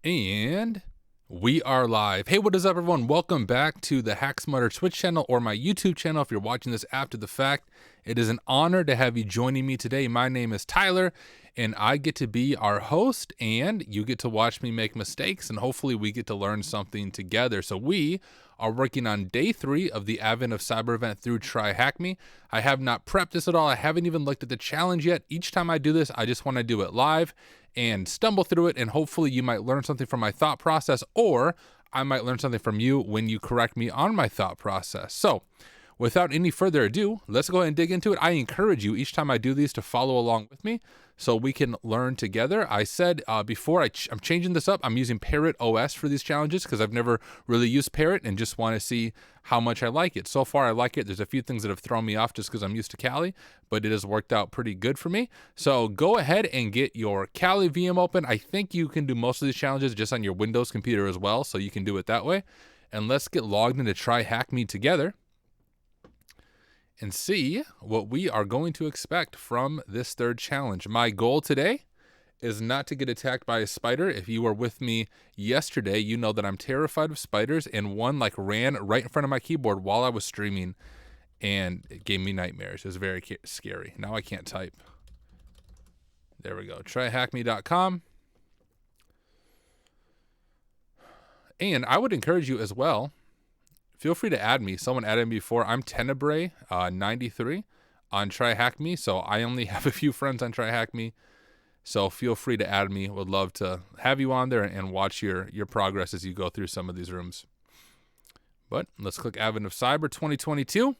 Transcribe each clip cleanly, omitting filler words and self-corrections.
And we are live. Hey, what is up, everyone? Welcome back to the Hack Smarter Twitch channel or my YouTube channel if you're watching this after the fact. It is an honor to have you joining me today. My name is Tyler, and I get to be our host, and you get to watch me make mistakes, and hopefully we get to learn something together. So we are working on day 3 of the Advent of Cyber event through TryHackMe. I have not prepped this at all. I haven't even looked at the challenge yet. Each time I do this, I just want to do it live and stumble through it, and hopefully you might learn something from my thought process, or I might learn something from you when you correct me on my thought process. So without any further ado, let's go ahead and dig into it. I encourage you each time I do these to follow along with me so we can learn together. I said before I'm changing this up. I'm using Parrot OS for these challenges because I've never really used Parrot and just want to see how much I like it. So far I like it. There's a few things that have thrown me off just because I'm used to Kali, but it has worked out pretty good for me. So go ahead and get your Kali VM open. I think you can do most of these challenges just on your Windows computer as well, so you can do it that way. And let's get logged into TryHackMe together and see what we are going to expect from this third challenge. My goal today is not to get attacked by a spider. If you were with me yesterday, you know that I'm terrified of spiders, and one like ran right in front of my keyboard while I was streaming, and it gave me nightmares. It was very scary. Now I can't type. There we go, tryhackme.com. And I would encourage you as well, feel free to add me. Someone added me before. I'm Tenebrae 93 on TryHackMe. So I only have a few friends on TryHackMe. So feel free to add me. Would love to have you on there and watch your progress as you go through some of these rooms. But let's click Advent of Cyber 2022.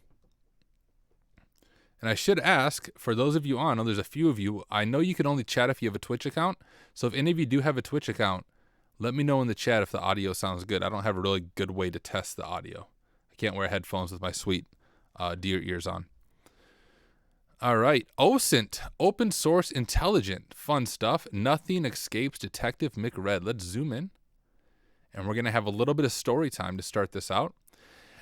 And I should ask, for those of you on, I know there's a few of you, I know you can only chat if you have a Twitch account. So if any of you do have a Twitch account, let me know in the chat if the audio sounds good. I don't have a really good way to test the audio. I can't wear headphones with my sweet deer ears on. All right, OSINT, open source intelligent, fun stuff. Nothing escapes Detective McRed. Let's zoom in. And we're going to have a little bit of story time to start this out.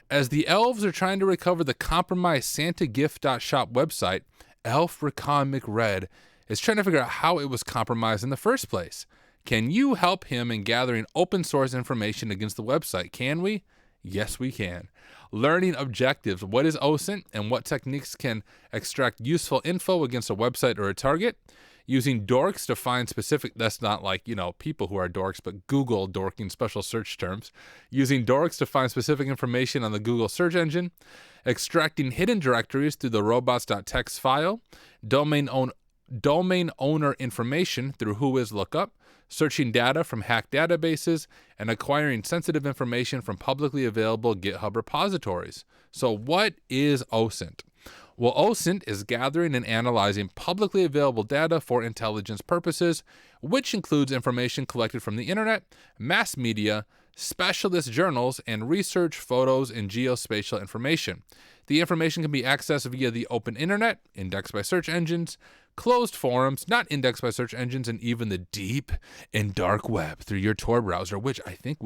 As the elves are trying to recover the compromised SantaGift.shop website, Elf Recon McRed is trying to figure out how it was compromised in the first place. Can you help him in gathering open source information against the website? Can we? Yes, we can. Learning objectives. What is OSINT and what techniques can extract useful info against a website or a target? Using dorks to find specific, that's not like, people who are dorks, but Google dorking special search terms. Using dorks to find specific information on the Google search engine. Extracting hidden directories through the Robots.txt file. Domain owner information through WHOIS lookup. Searching data from hacked databases, and acquiring sensitive information from publicly available GitHub repositories. So what is OSINT? Well, OSINT is gathering and analyzing publicly available data for intelligence purposes, which includes information collected from the internet, mass media, specialist journals, and research, photos, and geospatial information. The information can be accessed via the open internet, indexed by search engines, closed forums, not indexed by search engines, and even the deep and dark web through your Tor browser, which I think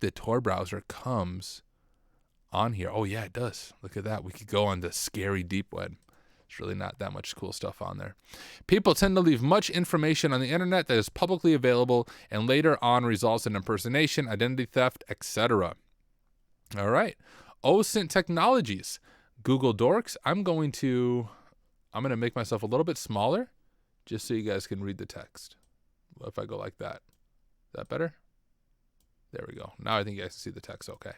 the Tor browser comes on here. Oh yeah, it does. Look at that. We could go on the scary deep web. It's really not that much cool stuff on there. People tend to leave much information on the internet that is publicly available and later on results in impersonation, identity theft, etc. All right. OSINT technologies. Google Dorks. I'm going to make myself a little bit smaller just so you guys can read the text. If I go like that. Is that better? There we go. Now I think you guys can see the text okay.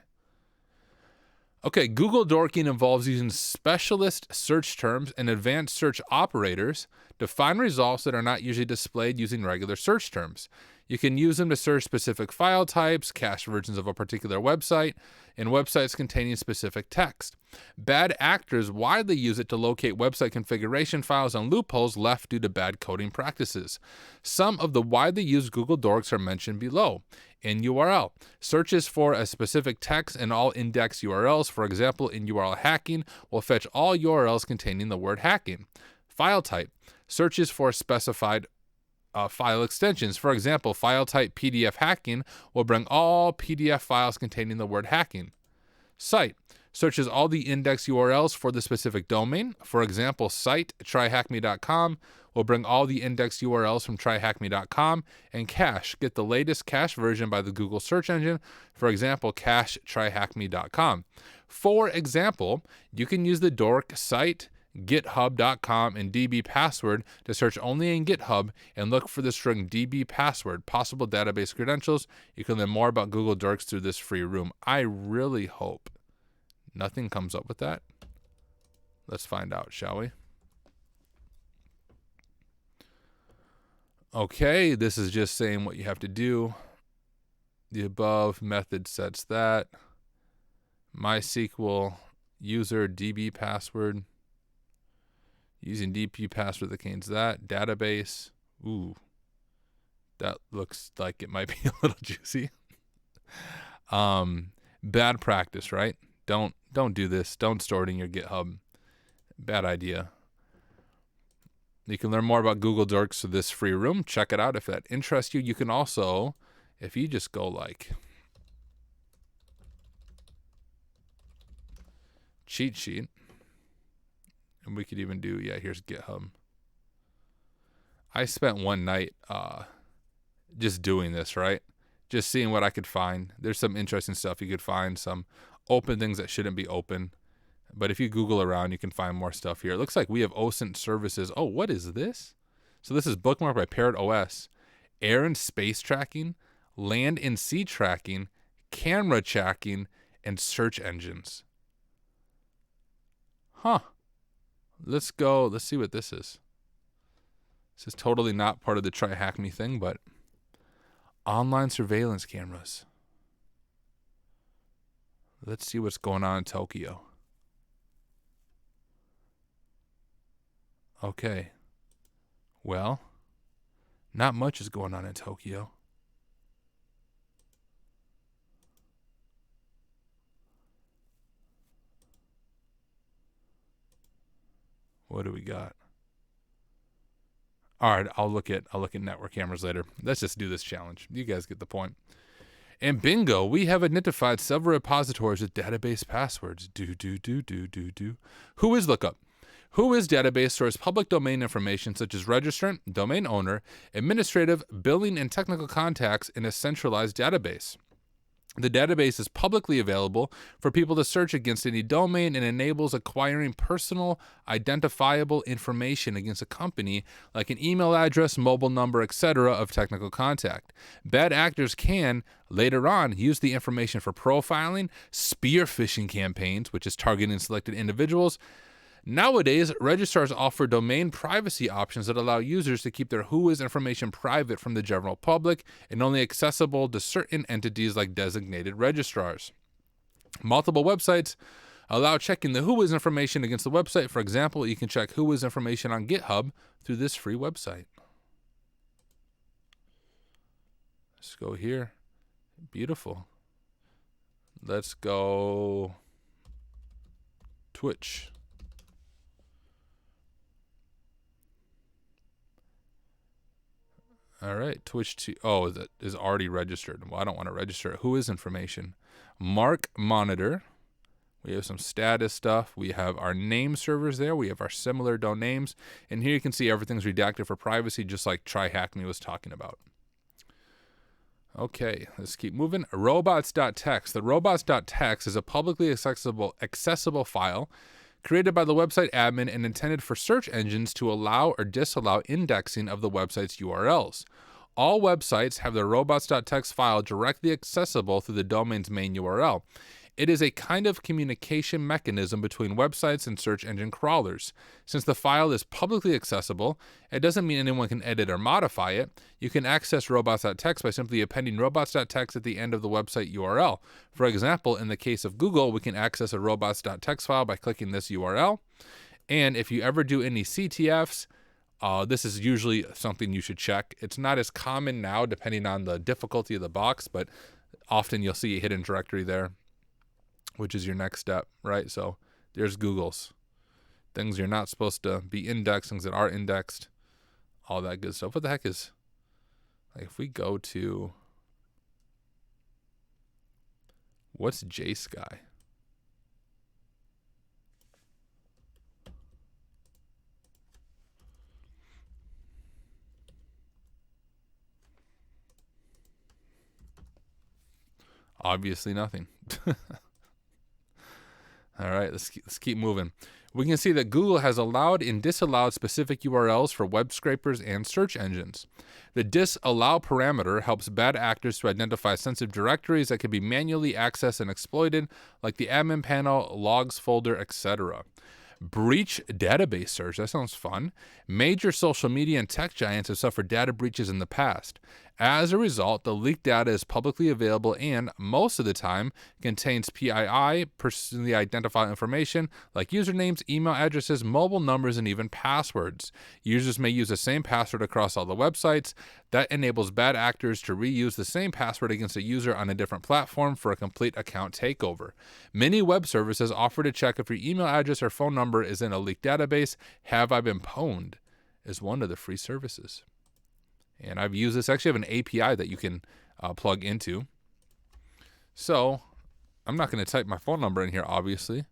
Okay, Google dorking involves using specialist search terms and advanced search operators to find results that are not usually displayed using regular search terms. You can use them to search specific file types, cached versions of a particular website, and websites containing specific text. Bad actors widely use it to locate website configuration files and loopholes left due to bad coding practices. Some of the widely used Google dorks are mentioned below. In URL, searches for a specific text in all index URLs, for example, in URL hacking, will fetch all URLs containing the word hacking. File type, searches for specified file extensions. For example, file type PDF hacking will bring all PDF files containing the word hacking. Site, searches all the index URLs for the specific domain. For example, site TryHackMe.com will bring all the index URLs from TryHackMe.com, and cache, get the latest cache version by the Google search engine. For example, cache TryHackMe.com. For example, you can use the dork site github.com and db password to search only in GitHub and look for the string db password, possible database credentials. You can learn more about Google Dorks through this free room. I really hope nothing comes up with that. Let's find out, shall we? Okay, this is just saying what you have to do. The above method sets that. MySQL user db password. Using DP password that contains that. Database. Ooh. That looks like it might be a little juicy. Bad practice, right? Don't do this. Don't store it in your GitHub. Bad idea. You can learn more about Google Dorks through this free room. Check it out if that interests you. You can also, if you just go like cheat sheet, and we could even do, yeah, here's GitHub. I spent one night just doing this, right? Just seeing what I could find. There's some interesting stuff you could find, some open things that shouldn't be open. But if you Google around, you can find more stuff here. It looks like we have OSINT services. Oh, what is this? So this is bookmarked by Parrot OS. Air and space tracking, land and sea tracking, camera tracking, and search engines. Huh. Let's go. Let's see what this is. This is totally not part of the TryHackMe thing, but online surveillance cameras. Let's see what's going on in Tokyo. Okay. Well, not much is going on in Tokyo. What do we got? All right, I'll look at network cameras later. Let's just do this challenge. You guys get the point. And bingo, we have identified several repositories with database passwords. Who is lookup? WHOIS database stores public domain information such as registrant, domain owner, administrative, billing, and technical contacts in a centralized database. The database is publicly available for people to search against any domain and enables acquiring personal identifiable information against a company like an email address, mobile number, etc. of technical contact. Bad actors can, later on, use the information for profiling, spear phishing campaigns, which is targeting selected individuals. Nowadays, registrars offer domain privacy options that allow users to keep their WHOIS information private from the general public and only accessible to certain entities like designated registrars. Multiple websites allow checking the WHOIS information against the website. For example, you can check WHOIS information on GitHub through this free website. Let's go here. Beautiful. Let's go Twitch. All right, Twitch. Oh, that is already registered. Well, I don't want to register. WHOIS information? Mark Monitor. We have some status stuff. We have our name servers there. We have our similar domains. And here you can see everything's redacted for privacy, just like TryHackMe was talking about. Okay, let's keep moving. Robots.txt. The Robots.txt is a publicly accessible file created by the website admin and intended for search engines to allow or disallow indexing of the website's URLs. All websites have their robots.txt file directly accessible through the domain's main URL. It is a kind of communication mechanism between websites and search engine crawlers. Since the file is publicly accessible, it doesn't mean anyone can edit or modify it. You can access robots.txt by simply appending robots.txt at the end of the website URL. For example, in the case of Google, we can access a robots.txt file by clicking this URL. And if you ever do any CTFs, this is usually something you should check. It's not as common now, depending on the difficulty of the box, but often you'll see a hidden directory there, which is your next step, right? So there's Google's. Things you're not supposed to be indexed, things that are indexed, all that good stuff. What the heck is, like, if we go to, what's JSky? Obviously nothing. All right, let's keep moving. We can see that Google has allowed and disallowed specific URLs for web scrapers and search engines. The disallow parameter helps bad actors to identify sensitive directories that can be manually accessed and exploited, like the admin panel, logs folder, etc. Breach database search. That sounds fun. Major social media and tech giants have suffered data breaches in the past. As a result, the leaked data is publicly available and, most of the time, contains PII, personally identifiable information, like usernames, email addresses, mobile numbers, and even passwords. Users may use the same password across all the websites. That enables bad actors to reuse the same password against a user on a different platform for a complete account takeover. Many web services offer to check if your email address or phone number is in a leaked database. Have I Been Pwned is one of the free services. And I've used this. Actually, I have an API that you can plug into. So I'm not going to type my phone number in here, obviously.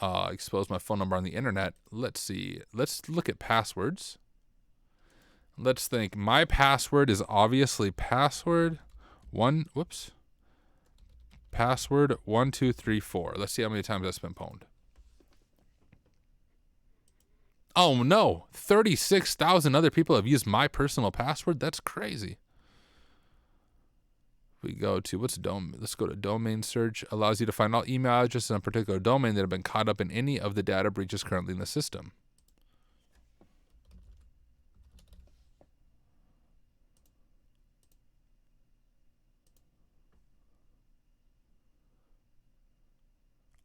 Expose my phone number on the internet. Let's see. Let's look at passwords. Let's think. My password is obviously password 1234. Let's see how many times that's been pwned. Oh no, 36,000 other people have used my personal password. That's crazy. We go to let's go to domain search. Allows you to find all email addresses on a particular domain that have been caught up in any of the data breaches currently in the system.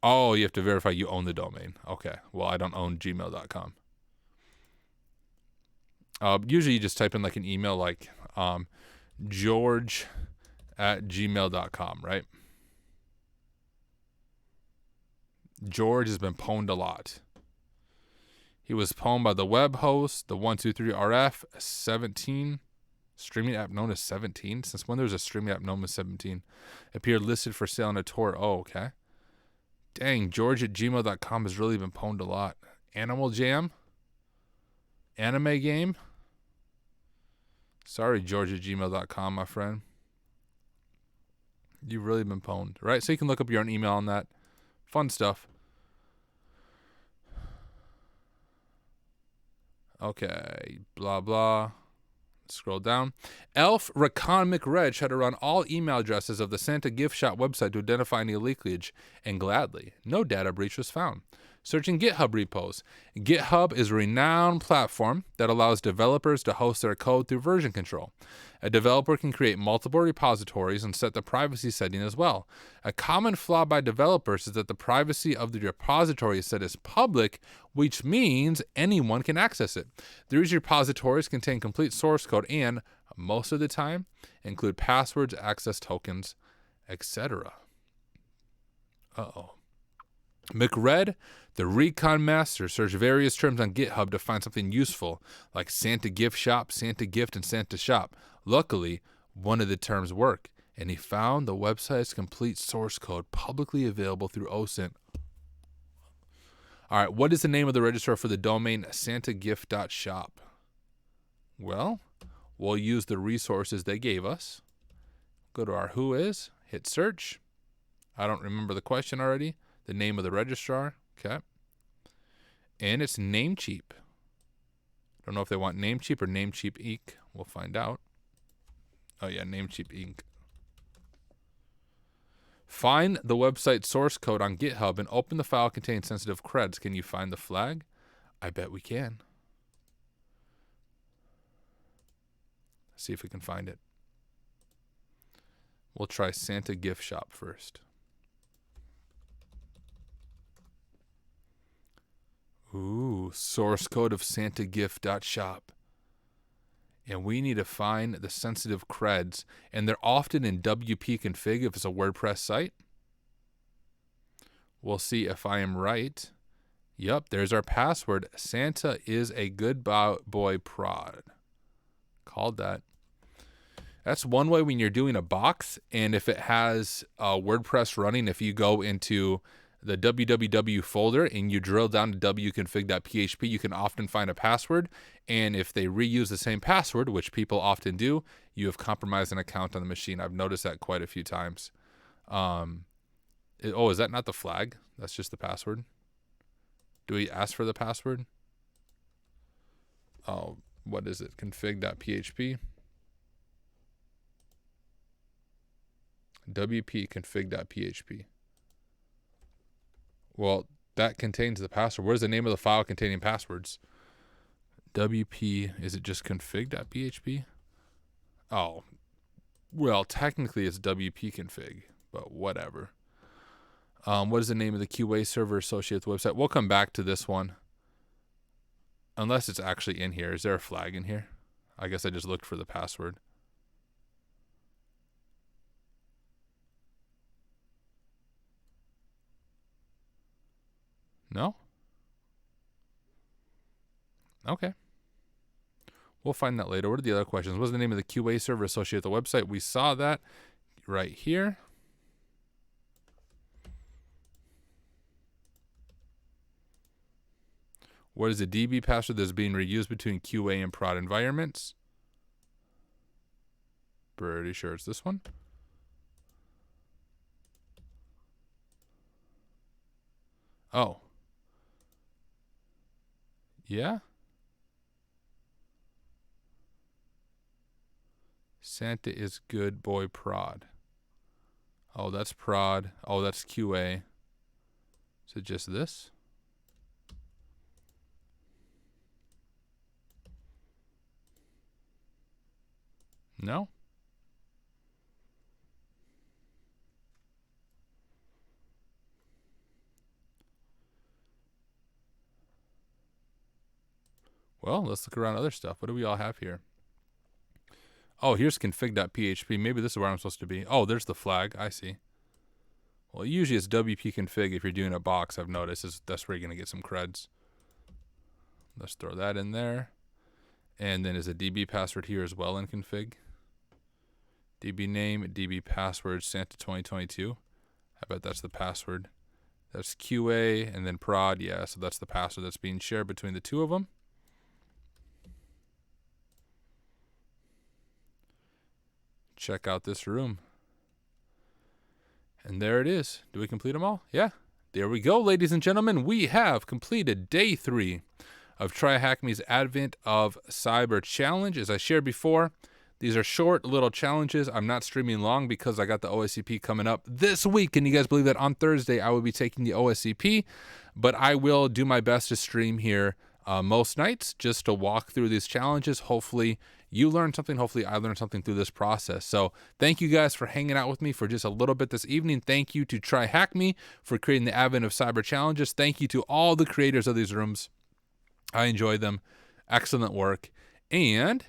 Oh, you have to verify you own the domain. Okay. Well, I don't own gmail.com. Usually you just type in like an email like george@gmail.com, right? George has been pwned a lot. He was pwned by the web host, the 123RF, 17, streaming app known as 17. Since when there was a streaming app known as 17? Appeared listed for sale on a tour. Oh, okay. Dang, george@gmail.com has really been pwned a lot. Animal Jam? Anime game? Sorry, george@gmail.com, my friend. You've really been pwned, right? So you can look up your own email on that. Fun stuff. Okay, blah, blah. Scroll down. Elf Rakan McReg had to run all email addresses of the Santa gift shop website to identify any leakage, and gladly, no data breach was found. Searching GitHub repos. GitHub is a renowned platform that allows developers to host their code through version control. A developer can create multiple repositories and set the privacy setting as well. A common flaw by developers is that the privacy of the repository is set as public, which means anyone can access it. These repositories contain complete source code and, most of the time, include passwords, access tokens, etc. Uh-oh. McRed, the recon master, searched various terms on GitHub to find something useful, like Santa Gift Shop, Santa Gift, and Santa Shop. Luckily, one of the terms worked, and he found the website's complete source code publicly available through OSINT. All right, what is the name of the registrar for the domain santagift.shop? Well, we'll use the resources they gave us. Go to our WHOIS, hit search. I don't remember the question already. The name of the registrar, okay. And it's Namecheap. Don't know if they want Namecheap or Namecheap Inc. We'll find out. Oh yeah, Namecheap Inc. Find the website source code on GitHub and open the file containing sensitive creds. Can you find the flag? I bet we can. See if we can find it. We'll try Santa Gift Shop first. Ooh, source code of santagift.shop. And we need to find the sensitive creds. And they're often in WP config if it's a WordPress site. We'll see if I am right. Yep, there's our password. Santa is a good boy prod. Called that. That's one way when you're doing a box. And if it has WordPress running, if you go into the www folder and you drill down to wconfig.php, you can often find a password. And if they reuse the same password, which people often do, you have compromised an account on the machine. I've noticed that quite a few times. Oh, is that not the flag? That's just the password. Do we ask for the password? Oh, what is it? Config.php. WP config.php. Well, that contains the password. Where's the name of the file containing passwords? WP, is it just config.php? Oh, well, technically it's WP config, but whatever. What is the name of the QA server associated with the website? We'll come back to this one. Unless it's actually in here. Is there a flag in here? I guess I just looked for the password. No? Okay. We'll find that later. What are the other questions? What's the name of the QA server associated with the website? We saw that right here. What is the DB password that's being reused between QA and prod environments? Pretty sure it's this one. Oh. Yeah? Santa is good boy prod. Oh, that's prod. Oh, that's QA. Is it just this? No? Well, let's look around other stuff. What do we all have here? Oh, here's config.php. Maybe this is where I'm supposed to be. Oh, there's the flag. I see. Well, usually it's WP config if you're doing a box, I've noticed. That's where you're going to get some creds. Let's throw that in there. And then is a DB password here as well in config? DB name, DB password, Santa 2022. I bet that's the password. That's QA and then prod. Yeah, so that's the password that's being shared between the two of them. Check out this room. And there it is. Do we complete them all? Yeah. There we go, ladies and gentlemen. We have completed day 3 of TryHackMe's Advent of Cyber Challenge. As I shared before, these are short little challenges. I'm not streaming long because I got the OSCP coming up this week. Can you guys believe that on Thursday I will be taking the OSCP? But I will do my best to stream here most nights just to walk through these challenges. Hopefully you learned something. Hopefully I learned something through this process. So thank you guys for hanging out with me for just a little bit this evening. Thank you to TryHackMe for creating the Advent of Cyber Challenges. Thank you to all the creators of these rooms. I enjoy them. Excellent work. And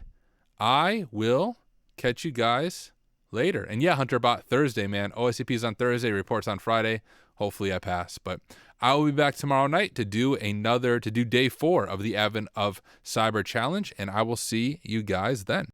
I will catch you guys later. And yeah, HunterBot, Thursday, man. OSCP's on Thursday, reports on Friday. Hopefully I pass. But I will be back tomorrow night to do day 4 of the Advent of Cyber Challenge. And I will see you guys then.